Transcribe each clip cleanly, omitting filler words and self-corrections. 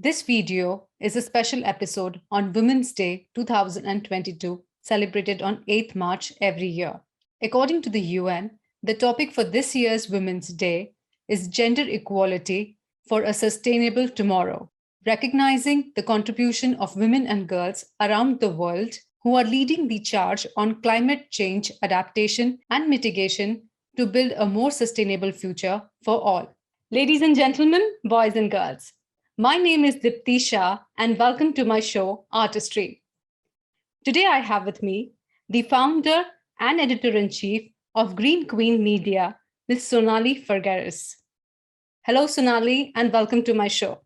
This video is a special episode on Women's Day 2022, celebrated on 8th March every year. According to the UN, the topic for this year's Women's Day is gender equality for a sustainable tomorrow, recognizing the contribution of women and girls around the world who are leading the charge on climate change adaptation and mitigation to build a more sustainable future for all. Ladies and gentlemen, boys and girls, my name is Diptii Shah and welcome to my show, Artistry. Today I have with me the founder and editor-in-chief of Green Queen Media, Ms. Sonalie Figueiras. Hello, Sonalie, and welcome to my show.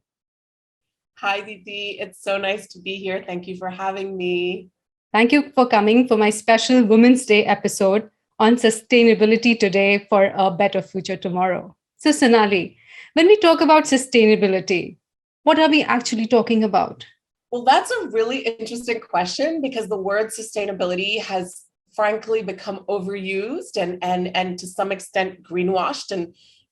Hi, Diptii. It's so nice to be here. Thank you for having me. Thank you for coming for my special Women's Day episode on sustainability today for a better future tomorrow. So, Sonalie, when we talk about sustainability, what are we actually talking about? Well, that's a really interesting question because the word sustainability has frankly become overused and to some extent greenwashed.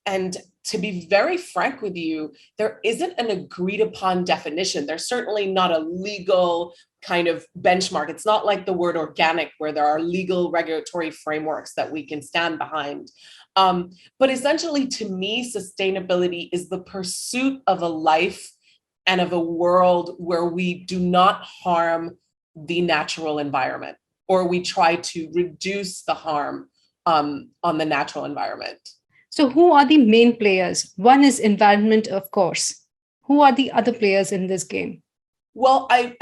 And to be very frank with you, there isn't an agreed upon definition. There's certainly not a legal kind of benchmark. It's not like the word organic where there are legal regulatory frameworks that we can stand behind. But essentially, to me, sustainability is the pursuit of a life and of a world where we do not harm the natural environment, or we try to reduce the harm on the natural environment. So who are the main players? One is environment, of course. Who are the other players in this game? Well, I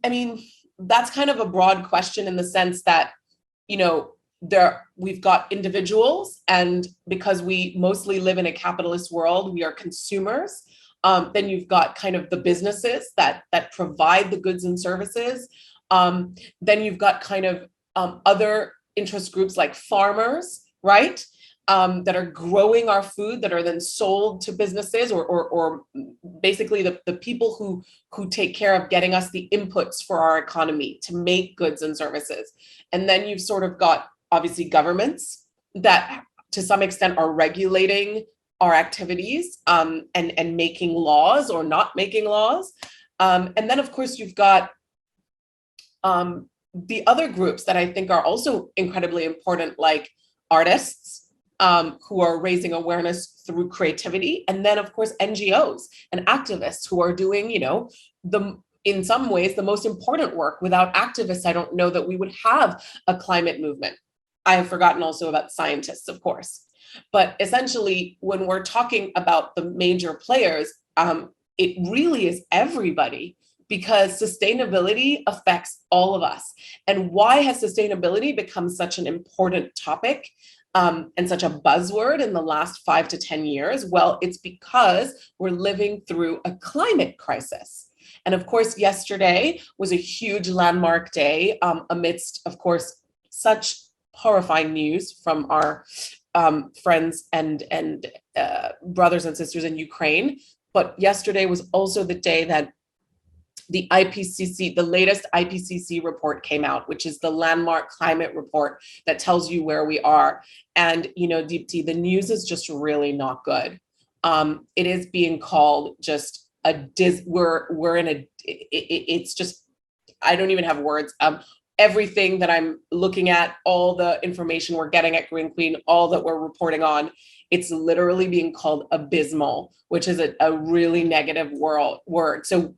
mean, that's kind of a broad question in the sense that, we've got individuals, and because we mostly live in a capitalist world, we are consumers. Then you've got kind of the businesses that provide the goods and services. Then you've got kind of other interest groups like farmers, right? That are growing our food that are then sold to businesses or basically the people who take care of getting us the inputs for our economy to make goods and services. And then you've sort of got obviously governments that to some extent are regulating our activities and making laws or not making laws. And then of course you've got the other groups that I think are also incredibly important, like artists, who are raising awareness through creativity. And then, of course, NGOs and activists who are doing, in some ways, the most important work. Without activists, I don't know that we would have a climate movement. I have forgotten also about scientists, of course. But essentially, when we're talking about the major players, it really is everybody, because sustainability affects all of us. And why has sustainability become such an important topic? And such a buzzword in the last 5 to 10 years? Well, it's because we're living through a climate crisis. And of course, yesterday was a huge landmark day amidst, of course, such horrifying news from our friends and brothers and sisters in Ukraine. But yesterday was also the day that the IPCC, the latest IPCC report came out, which is the landmark climate report that tells you where we are. And, Diptii, the news is just really not good. It is being called just it's just, I don't even have words. Everything that I'm looking at, all the information we're getting at Green Queen, all that we're reporting on, it's literally being called abysmal, which is a really negative word. So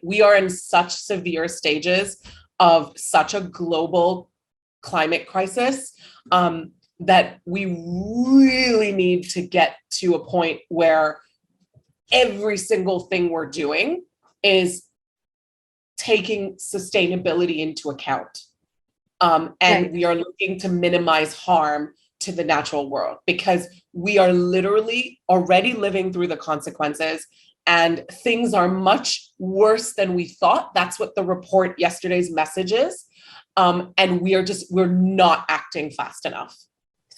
we are in such severe stages of such a global climate crisis that we really need to get to a point where every single thing we're doing is taking sustainability into account. And right. We are looking to minimize harm to the natural world, because we are literally already living through the consequences, and things are much worse than we thought. That's what the report yesterday's message is. And we're not acting fast enough.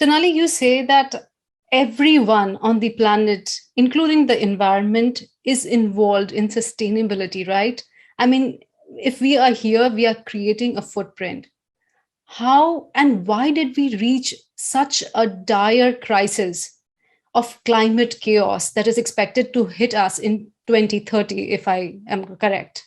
Sonalie, you say that everyone on the planet, including the environment, is involved in sustainability, right? I mean, if we are here, we are creating a footprint. How and why did we reach such a dire crisis of climate chaos that is expected to hit us in 2030, if I am correct?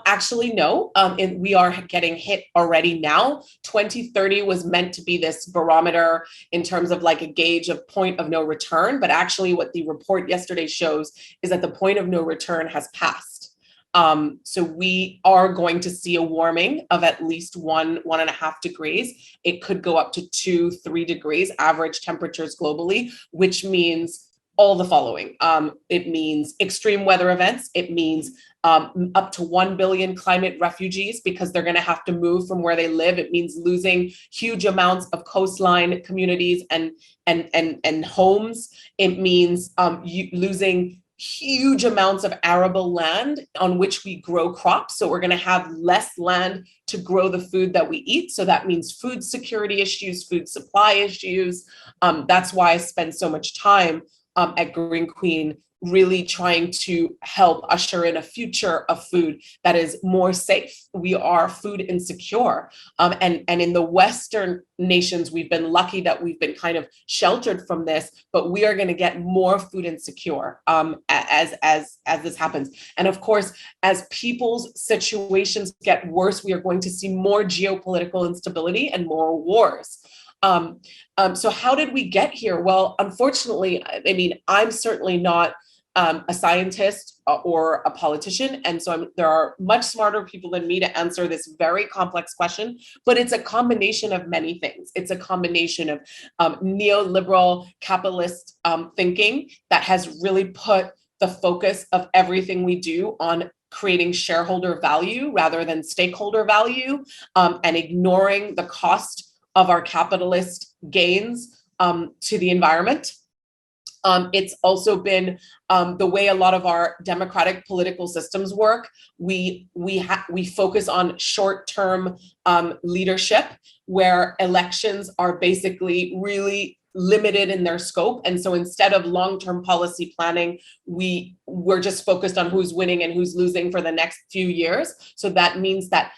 Actually, no. And we are getting hit already now. 2030 was meant to be this barometer in terms of like a gauge of point of no return. But actually, what the report yesterday shows is that the point of no return has passed. So we are going to see a warming of at least 1.5 degrees. It could go up to 2-3 degrees average temperatures globally, which means all the following. It means extreme weather events. It means up to 1 billion climate refugees because they're going to have to move from where they live. It means losing huge amounts of coastline communities and homes. It means losing huge amounts of arable land on which we grow crops. So we're going to have less land to grow the food that we eat. So that means food security issues, food supply issues. That's why I spend so much time at Green Queen, really trying to help usher in a future of food that is more safe. We are food insecure. And in the Western nations, we've been lucky that we've been kind of sheltered from this, but we are going to get more food insecure as this happens. And of course, as people's situations get worse, we are going to see more geopolitical instability and more wars. So how did we get here? Well, unfortunately, I mean, I'm certainly not a scientist or a politician. And so there are much smarter people than me to answer this very complex question, but it's a combination of many things. It's a combination of neoliberal capitalist thinking that has really put the focus of everything we do on creating shareholder value rather than stakeholder value, and ignoring the cost of our capitalist gains to the environment. It's also been the way a lot of our democratic political systems work. We focus on short-term leadership, where elections are basically really limited in their scope. And so instead of long-term policy planning, we're just focused on who's winning and who's losing for the next few years. So that means that,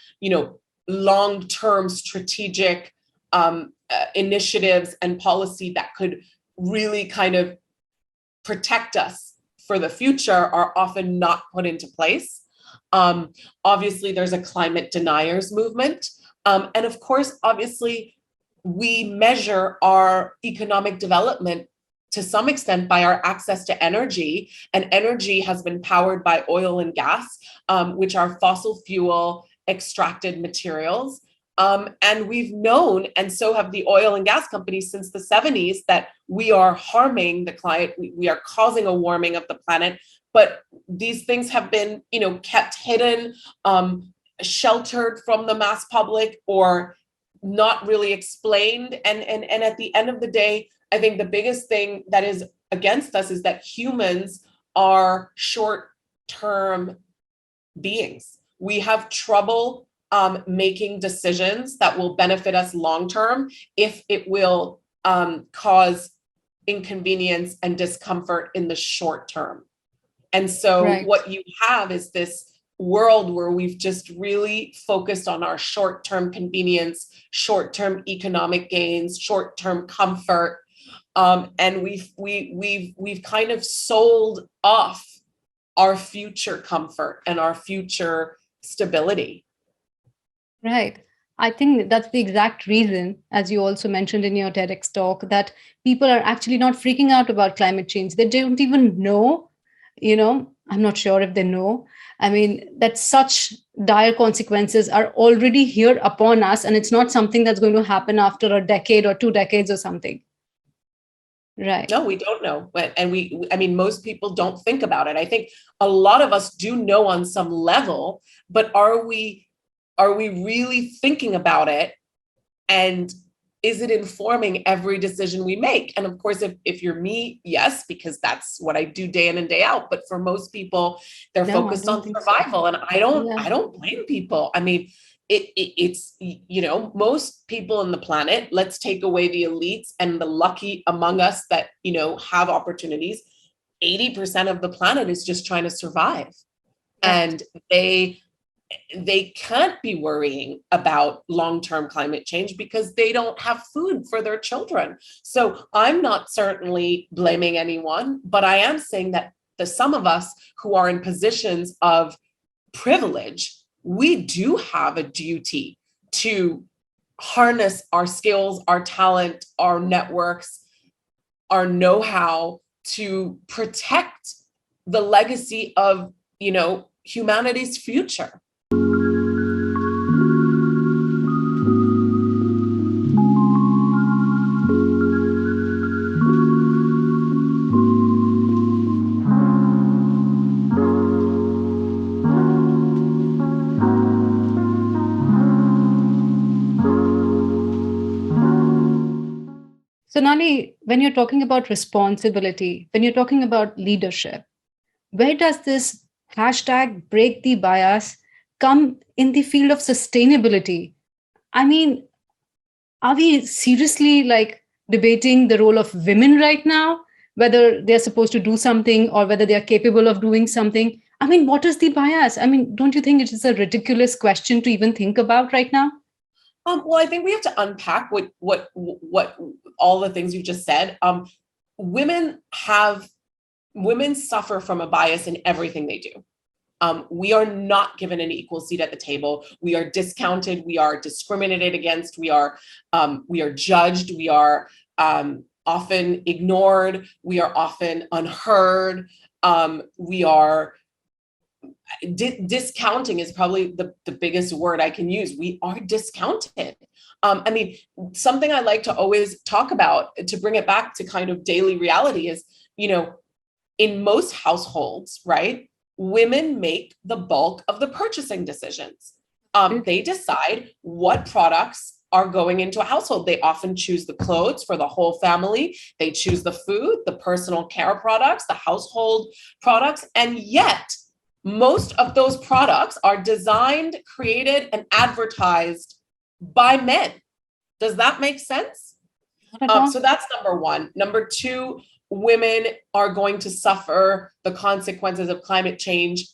long-term strategic initiatives and policy that could really kind of protect us for the future are often not put into place. Obviously, there's a climate deniers movement. And of course, obviously, we measure our economic development to some extent by our access to energy. And energy has been powered by oil and gas, which are fossil fuel extracted materials. And we've known, and so have the oil and gas companies since the 70s, that we are harming the climate. We are causing a warming of the planet. But these things have been, kept hidden, sheltered from the mass public, or not really explained. And at the end of the day, I think the biggest thing that is against us is that humans are short-term beings. We have trouble making decisions that will benefit us long-term if it will cause inconvenience and discomfort in the short term. And so what you have is this world where we've just really focused on our short-term convenience, short-term economic gains, short-term comfort, and we've kind of sold off our future comfort and our future stability. Right. I think that's the exact reason, as you also mentioned in your TEDx talk, that people are actually not freaking out about climate change. They don't even know, I'm not sure if they know. I mean, that such dire consequences are already here upon us, and it's not something that's going to happen after a decade or 2 decades or something. Right. No, we don't know. And most people don't think about it. I think a lot of us do know on some level, but are we really thinking about it? And is it informing every decision we make? And of course, if you're me, yes, because that's what I do day in and day out. But for most people, they're focused on survival. So. And I don't blame people. I mean, it's most people on the planet, let's take away the elites and the lucky among us that, have opportunities. 80% of the planet is just trying to survive. And they can't be worrying about long-term climate change because they don't have food for their children. So I'm not certainly blaming anyone, but I am saying that some of us who are in positions of privilege, we do have a duty to harness our skills, our talent, our networks, our know-how to protect the legacy of, humanity's future. Sonalie, when you're talking about responsibility, when you're talking about leadership, where does this hashtag break the bias come in the field of sustainability? I mean, are we seriously debating the role of women right now, whether they're supposed to do something or whether they are capable of doing something? I mean, what is the bias? I mean, don't you think it is a ridiculous question to even think about right now? Well, I think we have to unpack what all the things you just said. Women suffer from a bias in everything they do. We are not given an equal seat at the table. We are discounted. We are discriminated against. We are judged. We are often ignored. We are often unheard. We are discounting is probably the biggest word I can use. We are discounted. Something I like to always talk about to bring it back to kind of daily reality is, in most households, right, women make the bulk of the purchasing decisions. They decide what products are going into a household. They often choose the clothes for the whole family. They choose the food, the personal care products, the household products, and yet most of those products are designed, created, and advertised by men. Does that make sense? So that's number one. Number two, women are going to suffer the consequences of climate change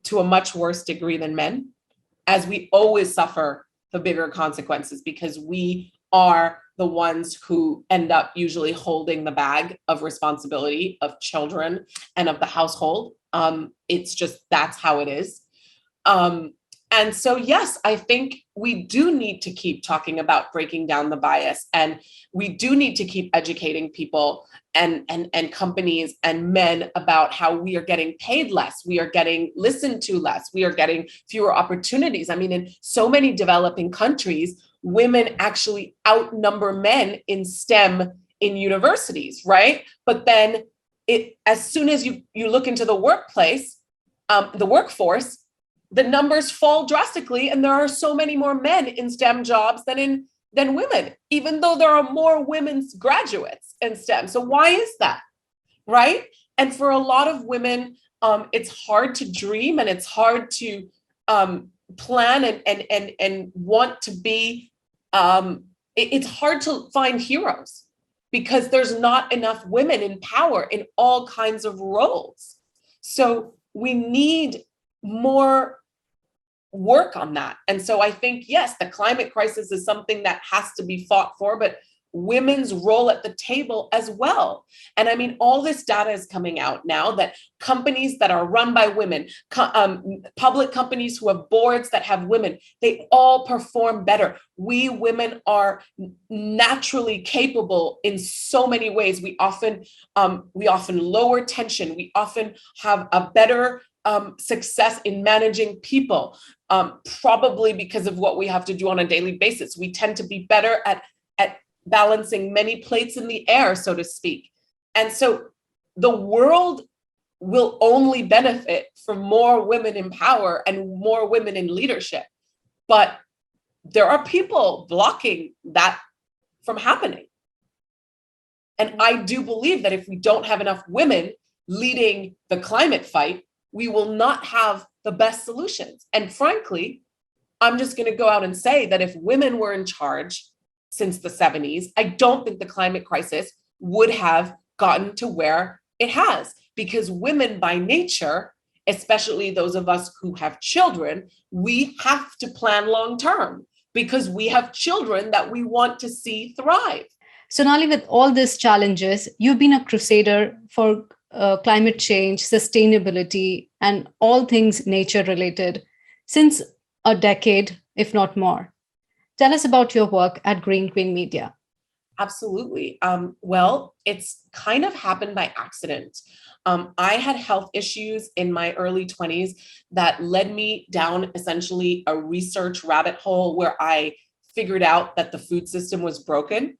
to a much worse degree than men, as we always suffer the bigger consequences because we are the ones who end up usually holding the bag of responsibility of children and of the household. It's just, that's how it is. And so, yes, I think we do need to keep talking about breaking down the bias, and we do need to keep educating people and companies and men about how we are getting paid less. We are getting listened to less. We are getting fewer opportunities. I mean, in so many developing countries, women actually outnumber men in STEM in universities, right? But then as soon as you look into the workplace, the workforce, the numbers fall drastically, and there are so many more men in STEM jobs than women, even though there are more women's graduates in STEM. So why is that, right? And for a lot of women, it's hard to dream, and it's hard to plan and want to be. It's hard to find heroes because there's not enough women in power in all kinds of roles. So we need more work on that. And so I think, yes, the climate crisis is something that has to be fought for, but women's role at the table as well. And I mean, all this data is coming out now that companies that are run by women, public companies who have boards that have women, they all perform better. We women are naturally capable in so many ways. We often lower tension. We often have a better success in managing people, probably because of what we have to do on a daily basis. We tend to be better at balancing many plates in the air, so to speak. And so the world will only benefit from more women in power and more women in leadership. But there are people blocking that from happening. And I do believe that if we don't have enough women leading the climate fight, we will not have the best solutions. And frankly, I'm just going to go out and say that if women were in charge since the 70s, I don't think the climate crisis would have gotten to where it has, because women by nature, especially those of us who have children, we have to plan long term because we have children that we want to see thrive. Sonali, with all these challenges, you've been a crusader for climate change, sustainability, and all things nature related since a decade, if not more. Tell us about your work at Green Queen Media. Absolutely. Well, it's kind of happened by accident. I had health issues in my early 20s that led me down essentially a research rabbit hole where I figured out that the food system was broken.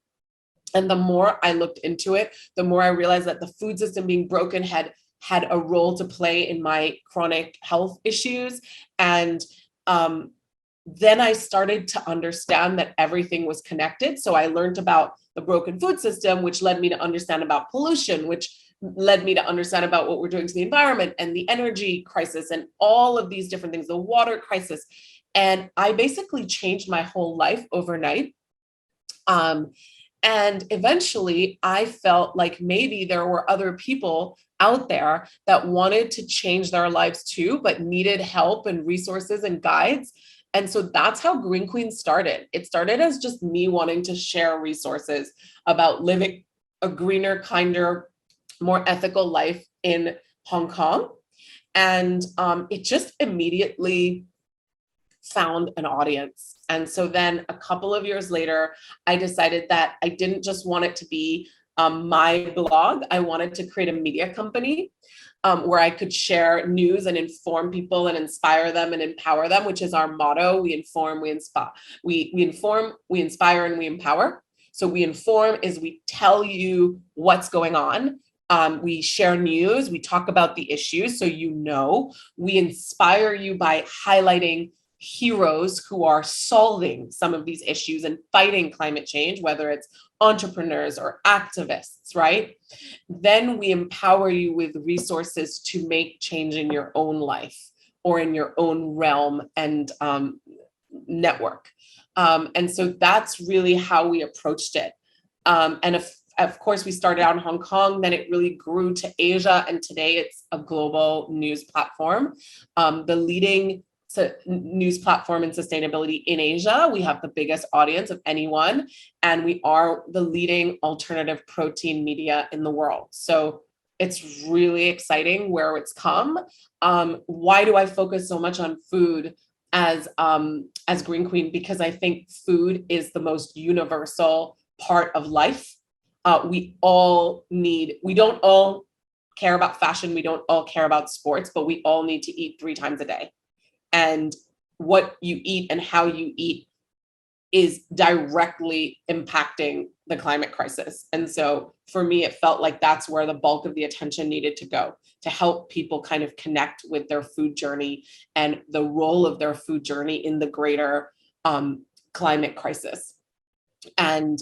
And the more I looked into it, the more I realized that the food system being broken had a role to play in my chronic health issues. And then I started to understand that everything was connected. So I learned about the broken food system, which led me to understand about pollution, which led me to understand about what we're doing to the environment and the energy crisis and all of these different things, the water crisis. And I basically changed my whole life overnight. And eventually I felt like maybe there were other people out there that wanted to change their lives too, but needed help and resources and guides. And so that's how Green Queen started. It started as just me wanting to share resources about living a greener, kinder, more ethical life in Hong Kong. And it just immediately found an audience. And so then a couple of years later, I decided that I didn't just want it to be my blog. I wanted to create a media company where I could share news and inform people and inspire them and empower them, which is our motto. We inform, we inspire, we inform, we inspire, and we empower. So we inform is we tell you what's going on. We share news, we talk about the issues so you know. We inspire you by highlighting heroes who are solving some of these issues and fighting climate change, whether it's entrepreneurs or activists, right? Then we empower you with resources to make change in your own life or in your own realm and network. And so that's really how we approached it. And of course, we started out in Hong Kong, then it really grew to Asia, and today it's a global news platform. The leading news platform in sustainability in Asia. We have the biggest audience of anyone, and we are the leading alternative protein media in the world. So it's really exciting where it's come. Why do I focus so much on food as Green Queen? Because I think food is the most universal part of life. We don't all care about fashion. We don't all care about sports, but we all need to eat 3 times a day. And what you eat and how you eat is directly impacting the climate crisis. And so for me, it felt like that's where the bulk of the attention needed to go, to help people kind of connect with their food journey and the role of their food journey in the greater climate crisis. And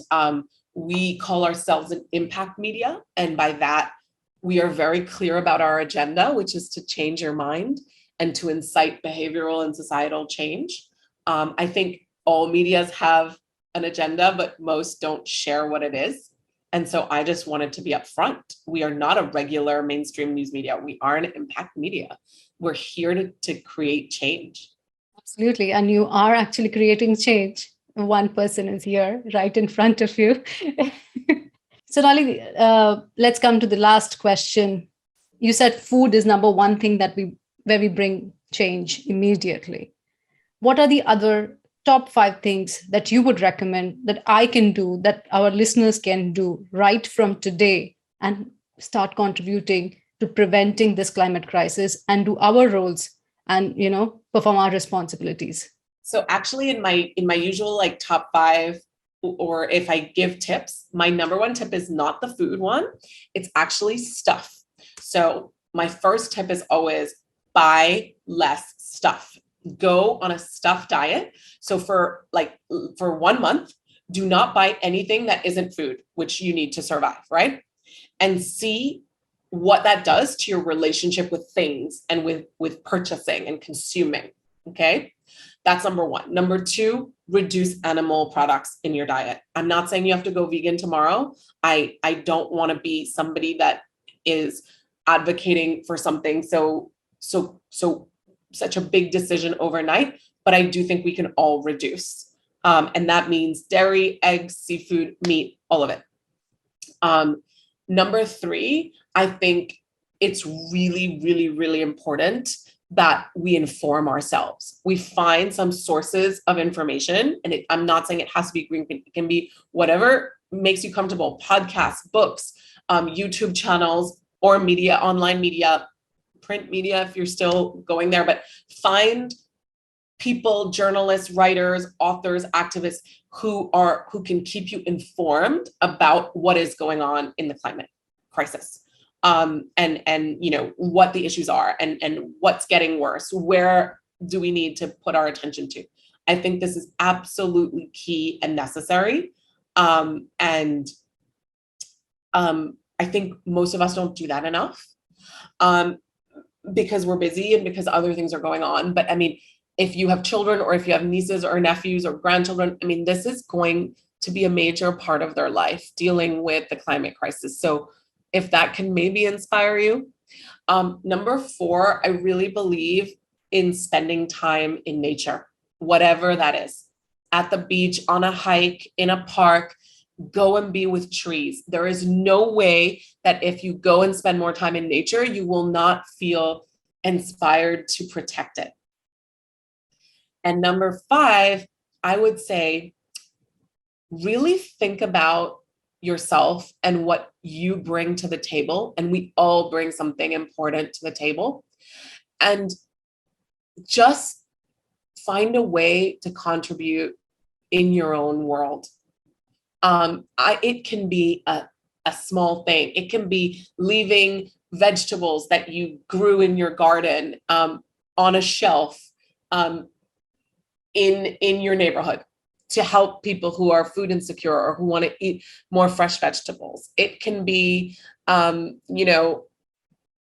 we call ourselves an impact media. And by that, we are very clear about our agenda, which is to change your mind and to incite behavioral and societal change. I think all medias have an agenda, but most don't share what it is. And so I just wanted to be upfront. We are not a regular mainstream news media. We are an impact media. We're here to create change. Absolutely. And you are actually creating change. One person is here right in front of you. Sonalie, let's come to the last question. You said food is number one thing where we bring change immediately. What are the other top 5 things that you would recommend that I can do, that our listeners can do right from today and start contributing to preventing this climate crisis and do our roles and, perform our responsibilities? So actually in my usual like top 5, or if I give tips, my number 1 tip is not the food one. It's actually stuff. So my first tip is always buy less stuff. Go on a stuff diet. So for 1 month, do not buy anything that isn't food, which you need to survive, right? And see what that does to your relationship with things and with purchasing and consuming. Okay. That's number 1. Number 2, reduce animal products in your diet. I'm not saying you have to go vegan tomorrow. I don't want to be somebody that is advocating for something such a big decision overnight, but I do think we can all reduce. And that means dairy, eggs, seafood, meat, all of it. Number 3, I think it's really, really, really important that we inform ourselves. We find some sources of information, and I'm not saying it has to be green, it can be whatever makes you comfortable, podcasts, books, YouTube channels, or media, online media, print media, if you're still going there, but find people, journalists, writers, authors, activists who can keep you informed about what is going on in the climate crisis. And you know what the issues are and what's getting worse. Where do we need to put our attention to? I think this is absolutely key and necessary. And I think most of us don't do that enough because we're busy and because other things are going on. But I mean, if you have children or if you have nieces or nephews or grandchildren, I mean, this is going to be a major part of their life, dealing with the climate crisis. So if that can maybe inspire you. Number 4, I really believe in spending time in nature, whatever that is, at the beach, on a hike, in a park. Go and be with trees. There is no way that if you go and spend more time in nature, you will not feel inspired to protect it. And number 5, I would say, really think about yourself and what you bring to the table. And we all bring something important to the table. And just find a way to contribute in your own world. It can be a small thing. It can be leaving vegetables that you grew in your garden on a shelf in your neighborhood to help people who are food insecure or who want to eat more fresh vegetables. It can be, you know,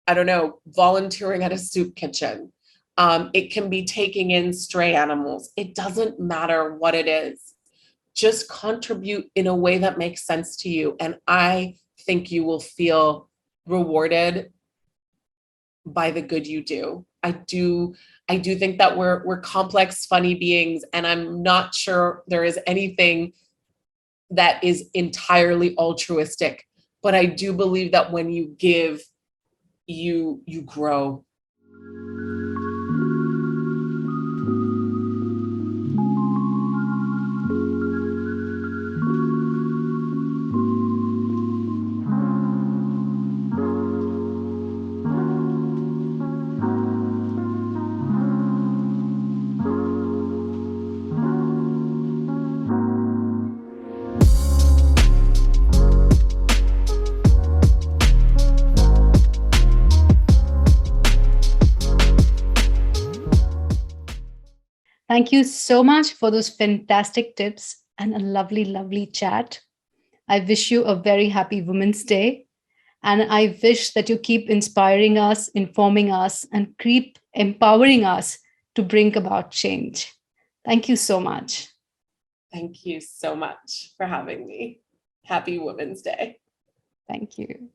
I don't know, volunteering at a soup kitchen. It can be taking in stray animals. It doesn't matter what it is. Just contribute in a way that makes sense to you. And I think you will feel rewarded by the good you do. I do think that we're complex, funny beings, and I'm not sure there is anything that is entirely altruistic. But I do believe that when you give, you grow. Thank you so much for those fantastic tips and a lovely, lovely chat. I wish you a very happy Women's Day. And I wish that you keep inspiring us, informing us, and keep empowering us to bring about change. Thank you so much. Thank you so much for having me. Happy Women's Day. Thank you.